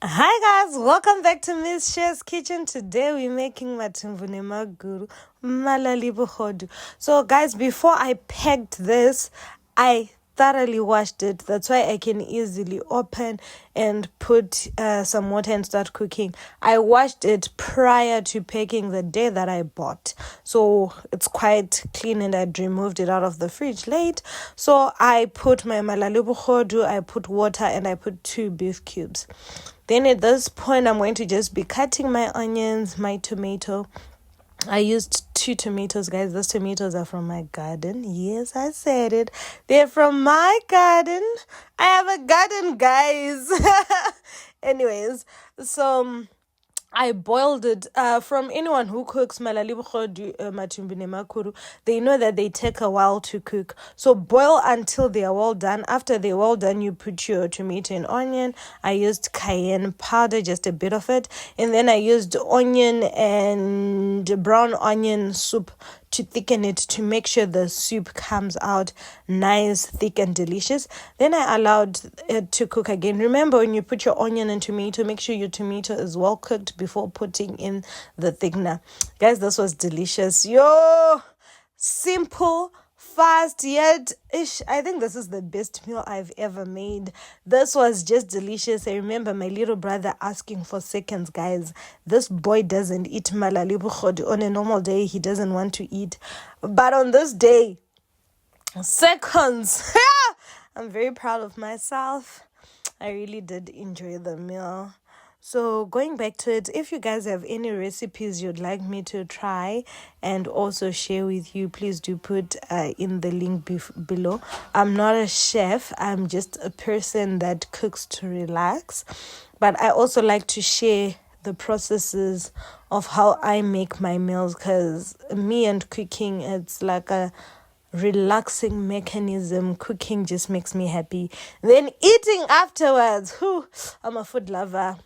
Hi guys, welcome back to Miss Share's Kitchen. Today we're making nematumbu Maguru Bogodu. So guys, before I packed this, I thoroughly washed it. That's why I can easily open and put some water and start cooking. I washed it prior to packing the day that I bought, so it's quite clean, and I'd removed it out of the fridge late. So I put my bogodu, I put water, and I put 2 beef cubes. Then at this point, I'm going to just be cutting my onions, my tomato. I used 2 tomatoes, guys. Those tomatoes are from my garden. Yes, I said it. They're from my garden. I have a garden, guys. Anyways, so I boiled it. From anyone who cooks matumbu nemakuru, they know that they take a while to cook. So boil until they are well done. After they're well done, you put your tomato and onion. I used cayenne powder, just a bit of it. And then I used onion and brown onion soup to thicken it, to make sure the soup comes out nice, thick, and delicious. Then I allowed it to cook again. Remember, when you put your onion and tomato, make sure your tomato is well cooked before putting in the thickener. Guys, this was delicious. Yo, simple, fast, yet I think this is the best meal I've ever made. This was just delicious. I remember my little brother asking for seconds. Guys, this boy doesn't eat malalibukhod. On a normal day, he doesn't want to eat, but on this day, seconds. I'm very proud of myself. I really did enjoy the meal. So going back to it, if you guys have any recipes you'd like me to try and also share with you, please do put in the link below. I'm not a chef. I'm just a person that cooks to relax. But I also like to share the processes of how I make my meals, because me and cooking, it's like a relaxing mechanism. Cooking just makes me happy. Then eating afterwards. Whew, I'm a food lover.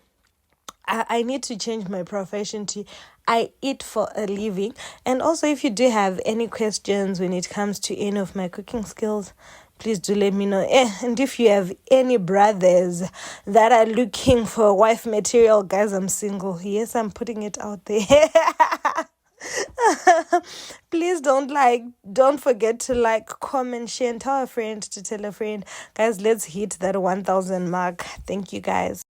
I need to change my profession to I eat for a living. And also, if you do have any questions when it comes to any of my cooking skills, please do let me know. And if you have any brothers that are looking for wife material, guys, I'm single. Yes, I'm putting it out there. Please don't forget to like, comment, share, and tell a friend to tell a friend. Guys, let's hit that 1,000 mark. Thank you, guys.